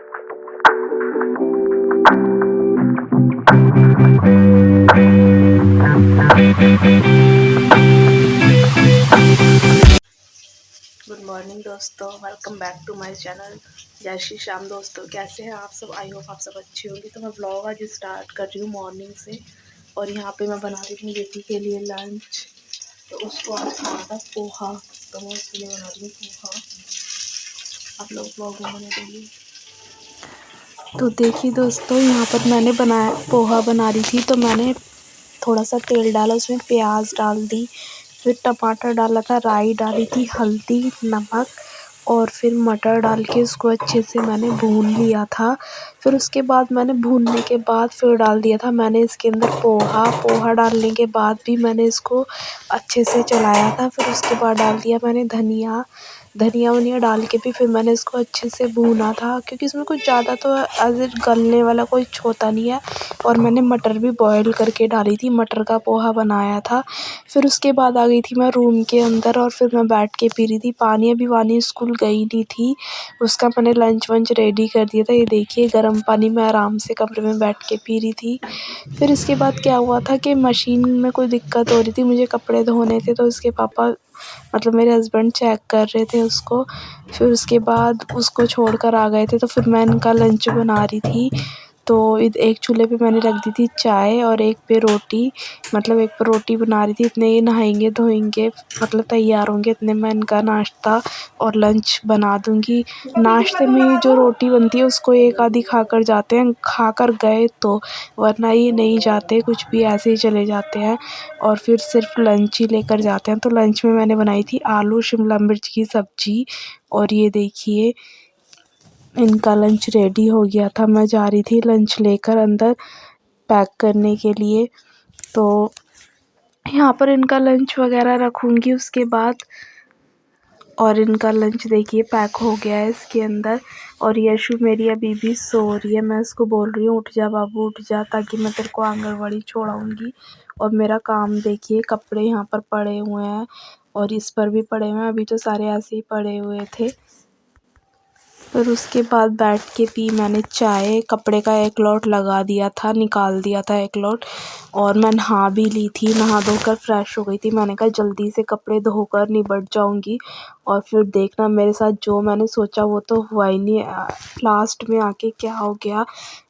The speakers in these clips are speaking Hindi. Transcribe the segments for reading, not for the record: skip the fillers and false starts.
गुड मॉर्निंग दोस्तों, welcome back to my channel. जय श्री श्याम दोस्तों, कैसे हैं आप सब? आई होप आप सब अच्छे होंगे। तो मैं ब्लॉग आज स्टार्ट कर रही हूँ मॉर्निंग से। और यहाँ पे मैं बना रही हूँ बेटी के लिए लंच। तो उसको आज खाना था पोहा, तो मैं उसके लिए बना रही हूँ पोहा। आप लोग ब्लॉग में बने रहिए। तो देखिए दोस्तों, यहाँ पर मैंने बनाया पोहा बना रही थी। तो मैंने थोड़ा सा तेल डाला, उसमें प्याज डाल दी, फिर टमाटर डाला था, राई डाली थी, हल्दी, नमक और फिर मटर डाल के उसको अच्छे से मैंने भून लिया था। फिर उसके बाद मैंने भूनने के बाद फिर डाल दिया था मैंने इसके अंदर पोहा डालने के बाद भी मैंने इसको अच्छे से चलाया था। फिर उसके बाद डाल दिया मैंने धनिया वनिया डाल के भी फिर मैंने इसको अच्छे से भूना था, क्योंकि इसमें कुछ ज़्यादा तो एज गलने वाला कुछ होता नहीं है। और मैंने मटर भी बॉईल करके डाली थी, मटर का पोहा बनाया था। फिर उसके बाद आ गई थी मैं रूम के अंदर और फिर मैं बैठ के पी रही थी पानी। अभी वानी स्कूल गई नहीं थी, उसका मैंने लंच वंच रेडी कर दिया था। ये देखिए गर्म पानी मैं आराम से कमरे में बैठ के पी रही थी। फिर इसके बाद क्या हुआ था कि मशीन में कोई दिक्कत हो रही थी, मुझे कपड़े धोने थे। तो उसके पापा मतलब मेरे हस्बैंड चेक कर रहे थे उसको। फिर उसके बाद उसको छोड़कर आ गए थे। तो फिर मैं इनका लंच बना रही थी। तो एक चूल्हे पे मैंने रख दी थी चाय और एक पे रोटी, मतलब एक पे रोटी बना रही थी। इतने ये नहाएंगे धोएंगे मतलब तैयार होंगे, इतने मैं इनका नाश्ता और लंच बना दूंगी। नाश्ते में जो रोटी बनती है उसको एक आधी खाकर जाते हैं, खाकर गए तो, वरना ये नहीं जाते, कुछ भी ऐसे ही चले जाते हैं और फिर सिर्फ लंच ही लेकर जाते हैं। तो लंच में मैंने बनाई थी आलू शिमला मिर्च की सब्जी। और ये देखिए इनका लंच रेडी हो गया था। मैं जा रही थी लंच लेकर अंदर पैक करने के लिए। तो यहाँ पर इनका लंच वगैरह रखूँगी उसके बाद। और इनका लंच देखिए पैक हो गया है इसके अंदर। और यशु मेरी अभी भी सो रही है। मैं उसको बोल रही हूँ उठ जा बाबू उठ जा, ताकि मैं तेरे को आंगनवाड़ी छोड़ाऊँगी। और मेरा काम देखिए, कपड़े यहाँ पर पड़े हुए हैं और इस पर भी पड़े हुए हैं। अभी तो सारे ऐसे ही पड़े हुए थे। फिर उसके बाद बैठ के पी मैंने चाय। कपड़े का एक लॉट लगा दिया था, निकाल दिया था एक लॉट। और मैं नहा भी ली थी, नहा धोकर फ्रेश हो गई थी। मैंने कहा जल्दी से कपड़े धोकर निबट जाऊंगी। और फिर देखना मेरे साथ जो मैंने सोचा वो तो हुआ ही नहीं। लास्ट में आके क्या हो गया।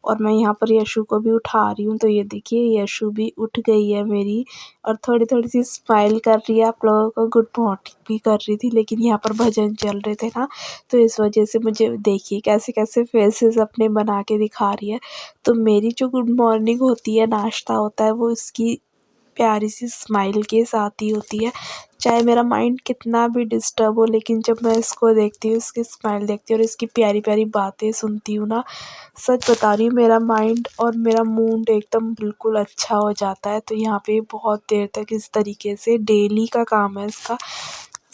और मैं यहाँ पर यशु को भी उठा रही हूँ। तो ये देखिए यशु भी उठ गई है मेरी और थोड़ी थोड़ी सी स्माइल कर रही है। आप लोगों को गुड मॉर्निंग भी कर रही थी, लेकिन यहाँ पर भजन चल रहे थे ना, तो इस वजह से मुझे देखिए कैसे कैसे फेसेस अपने बना के दिखा रही है। तो मेरी जो गुड मॉर्निंग होती है, नाश्ता होता है, वो इसकी प्यारी सी स्माइल के साथ ही होती है। चाहे मेरा माइंड कितना भी डिस्टर्ब हो, लेकिन जब मैं इसको देखती हूँ, इसकी स्माइल देखती हूँ और इसकी प्यारी प्यारी बातें सुनती हूँ ना, सच बता रही हूँ मेरा माइंड और मेरा मूड एकदम बिल्कुल अच्छा हो जाता है। तो यहाँ पे बहुत देर तक इस तरीके से डेली का काम है इसका,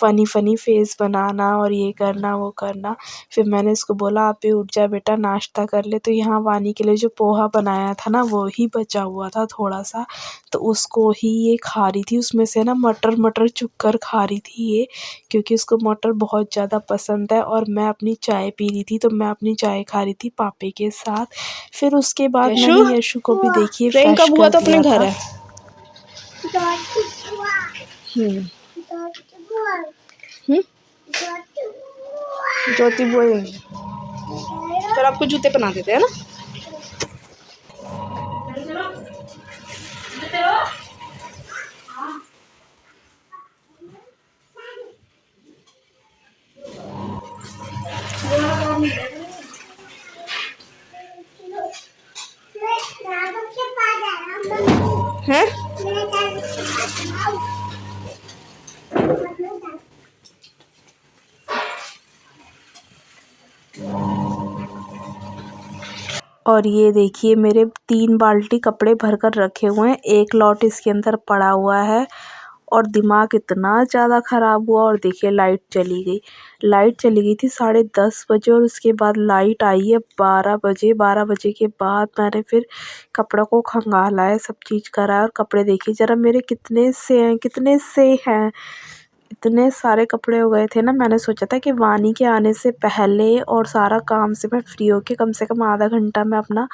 फ़नी फ़नी फेस बनाना और ये करना वो करना। फिर मैंने इसको बोला आप भी उठ जा बेटा नाश्ता कर ले। तो यहाँ वानी के लिए जो पोहा बनाया था ना, वो ही बचा हुआ था थोड़ा सा, तो उसको ही ये खा रही थी। उसमें से ना मटर मटर चुग कर खा रही थी ये, क्योंकि उसको मटर बहुत ज़्यादा पसंद है। और मैं अपनी चाय पी रही थी, तो मैं अपनी चाय खा रही थी पापे के साथ। फिर उसके बाद यशु, मैंने यशु को भी देखिए ट्रेन फ्रेश कब हुआ कर तो अपने दिया घर था। है। हम्म हम्म ज्योति बोलेंगे। चल आपको जूते पहना देते हैं ना। हैं? और ये देखिए मेरे 3 बाल्टी कपड़े भर कर रखे हुए हैं, एक लॉट इसके अंदर पड़ा हुआ है। और दिमाग इतना ज़्यादा ख़राब हुआ। और देखिए लाइट चली गई थी 10:30 बजे और उसके बाद लाइट आई है 12 बजे। 12 बजे के बाद मैंने फिर कपड़ों को खंगाला है, सब चीज़ करा है। और कपड़े देखिए ज़रा मेरे कितने से हैं इतने सारे कपड़े हो गए थे ना, मैंने सोचा था कि वानी के आने से पहले और सारा काम से मैं फ्री होके कम से कम आधा घंटा मैं अपना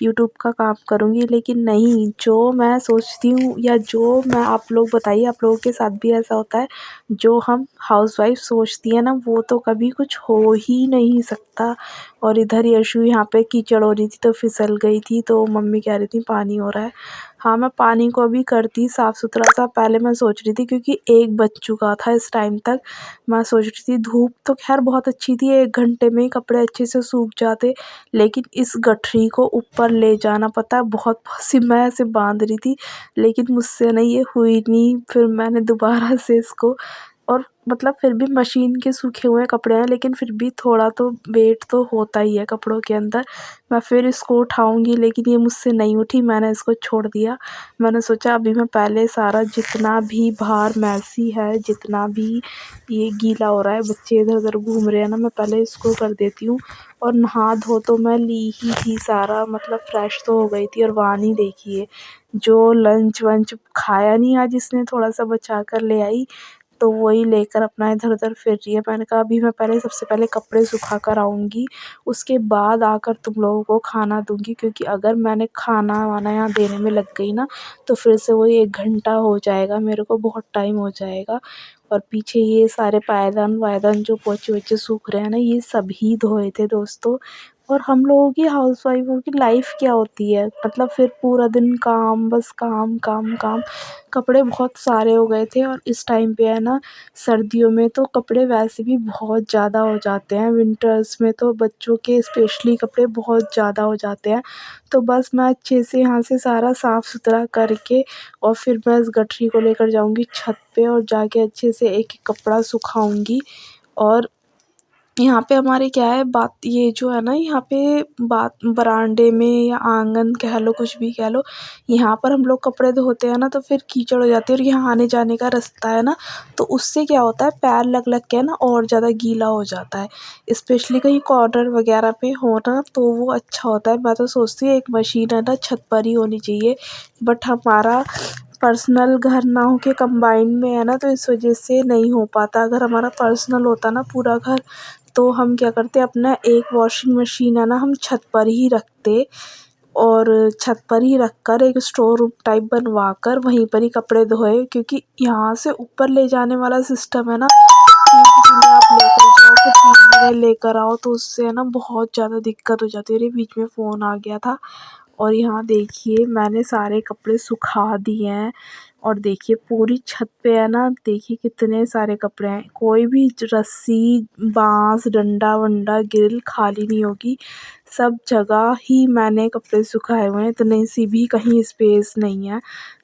यूट्यूब का काम करूँगी, लेकिन नहीं, जो मैं सोचती हूँ या जो मैं आप लोग बताइए आप लोगों के साथ भी ऐसा होता है, जो हम हाउसवाइफ सोचती हैं ना वो तो कभी कुछ हो ही नहीं सकता। और इधर यशु यहाँ पे कीचड़ हो रही थी तो फिसल गई थी, तो मम्मी कह रही थी पानी हो रहा है। हाँ, मैं पानी को अभी करती साफ़ सुथरा सा, पहले मैं सोच रही थी क्योंकि 1 बज चुका था इस टाइम तक, मैं सोच रही थी धूप तो खैर बहुत अच्छी थी, 1 घंटे में ही कपड़े अच्छे से सूख जाते, लेकिन इस गठरी को ऊपर ले जाना पता है बहुत सी मैं ऐसे बांध रही थी, लेकिन मुझसे नहीं ये हुई नहीं। फिर मैंने दोबारा से इसको, और मतलब फिर भी मशीन के सूखे हुए कपड़े हैं, लेकिन फिर भी थोड़ा तो वेट तो होता ही है कपड़ों के अंदर। मैं फिर इसको उठाऊंगी, लेकिन ये मुझसे नहीं उठी, मैंने इसको छोड़ दिया। मैंने सोचा अभी मैं पहले सारा जितना भी बाहर मैसी है, जितना भी ये गीला हो रहा है, बच्चे इधर उधर घूम रहे हैं ना, मैं पहले इसको कर देती हूँ। और नहा धो तो मैं ली ही थी सारा, मतलब फ्रेश तो हो गई थी। और वानी देखिए, जो लंच वंच खाया नहीं आज इसने, थोड़ा सा बचा कर ले आई, तो वही लेकर अपना इधर-उधर फिर रही है। मैंने कहा अभी मैं पहले सबसे पहले कपड़े सुखा कर आऊँगी, उसके बाद आकर तुम लोगों को खाना दूँगी, क्योंकि अगर मैंने खाना-वाना यहाँ देने में लग गई ना, तो फिर से वही 1 घंटा हो जाएगा, मेरे को बहुत टाइम हो जाएगा। और पीछे ये सारे पायदान-वायदान जो पोछे-वोछे सूख रहे हैं ना, ये सभी धोए थे दोस्तों। और हम लोगों की हाउसवाइफ़ों की लाइफ़ क्या होती है, मतलब फिर पूरा दिन काम, बस काम, काम, काम। कपड़े बहुत सारे हो गए थे, और इस टाइम पे है ना, सर्दियों में तो कपड़े वैसे भी बहुत ज़्यादा हो जाते हैं, विंटर्स में तो बच्चों के स्पेशली कपड़े बहुत ज़्यादा हो जाते हैं। तो बस मैं अच्छे से यहाँ से सारा साफ़ सुथरा करके, और फिर मैं इस गठरी को लेकर जाऊँगी छत पे, और जाके अच्छे से एक-एक कपड़ा सुखाऊँगी। और यहाँ पे हमारे क्या है, बात ये जो है ना, यहाँ पे बात बरामदे में या आंगन कह लो, कुछ भी कह लो, यहाँ पर हम लोग कपड़े धोते हैं ना, तो फिर कीचड़ हो जाती है। और यहाँ आने जाने का रास्ता है ना, तो उससे क्या होता है, पैर लग लग के ना और ज़्यादा गीला हो जाता है। स्पेशली कहीं कॉर्नर वगैरह पे हो ना, तो वो अच्छा होता है। मैं तो सोचती हूँ एक मशीन है ना छत पर ही होनी चाहिए, बट हमारा पर्सनल घर ना हो के कंबाइन में है ना, तो इस वजह से नहीं हो पाता। अगर हमारा पर्सनल होता ना पूरा घर, तो हम क्या करते, अपना एक वॉशिंग मशीन है ना, हम छत पर ही रखते, और छत पर ही रख कर एक स्टोर रूम टाइप बनवा कर वहीं पर ही कपड़े धोए, क्योंकि यहाँ से ऊपर ले जाने वाला सिस्टम है ना, 3 दिन आप लेकर जाओ फिर 3 दिन लेकर आओ, तो उससे है ना बहुत ज़्यादा दिक्कत हो जाती है। अरे बीच में फ़ोन आ गया था। और यहाँ देखिए मैंने सारे कपड़े सुखा दिए हैं, और देखिए पूरी छत पे है ना, देखिए कितने सारे कपड़े हैं, कोई भी रस्सी, बाँस, डंडा-वंडा, ग्रिल खाली नहीं होगी, सब जगह ही मैंने कपड़े सुखाए हुए हैं, इतनी सी भी कहीं स्पेस नहीं है।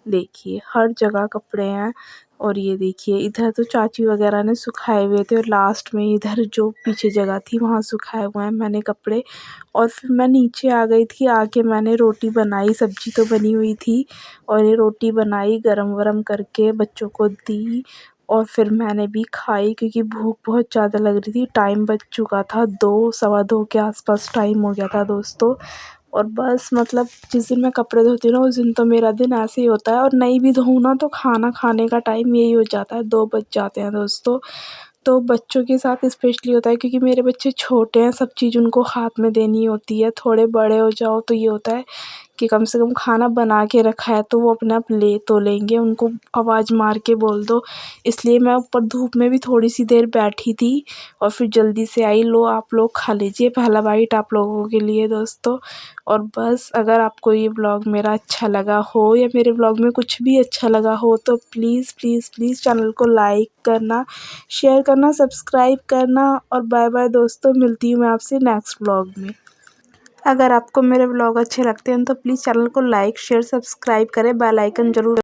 देखिए हर जगह कपड़े हैं। और ये देखिए इधर तो चाची वगैरह ने सुखाए हुए थे, और लास्ट में इधर जो पीछे जगह थी वहाँ सुखाए हुए हैं मैंने कपड़े। और फिर मैं नीचे आ गई थी, आके मैंने रोटी बनाई, सब्ज़ी तो बनी हुई थी, और ये रोटी बनाई, गरम-वरम करके बच्चों को दी, और फिर मैंने भी खाई, क्योंकि भूख बहुत ज़्यादा लग रही थी। टाइम बज चुका था 2, सवा 2 के आस-पास टाइम हो गया था दोस्तों। और बस मतलब जिस दिन मैं कपड़े धोती हूँ ना, उस दिन तो मेरा दिन ऐसे ही होता है, और नहीं भी धोऊँ ना, तो खाना खाने का टाइम यही हो जाता है, 2 बज जाते हैं दोस्तों। तो बच्चों के साथ स्पेशली होता है, क्योंकि मेरे बच्चे छोटे हैं, सब चीज़ उनको हाथ में देनी होती है। थोड़े बड़े हो जाओ तो ये होता है कि कम से कम खाना बना के रखा है तो वो अपने आप ले तो लेंगे, उनको आवाज़ मार के बोल दो। इसलिए मैं ऊपर धूप में भी थोड़ी सी देर बैठी थी, और फिर जल्दी से आई, लो आप लोग खा लीजिए, पहला बाइट आप लोगों के लिए दोस्तों। और बस अगर आपको ये व्लॉग मेरा अच्छा लगा हो, या मेरे व्लॉग में कुछ भी अच्छा लगा हो, तो प्लीज़ प्लीज़ प्लीज़ चैनल को लाइक करना, शेयर करना, सब्सक्राइब करना। और बाय बाय दोस्तों, मिलती हूँ मैं आपसे नेक्स्ट व्लॉग में। अगर आपको मेरे व्लॉग अच्छे लगते हैं तो प्लीज़ चैनल को लाइक शेयर सब्सक्राइब करें, बेल आइकन ज़रूर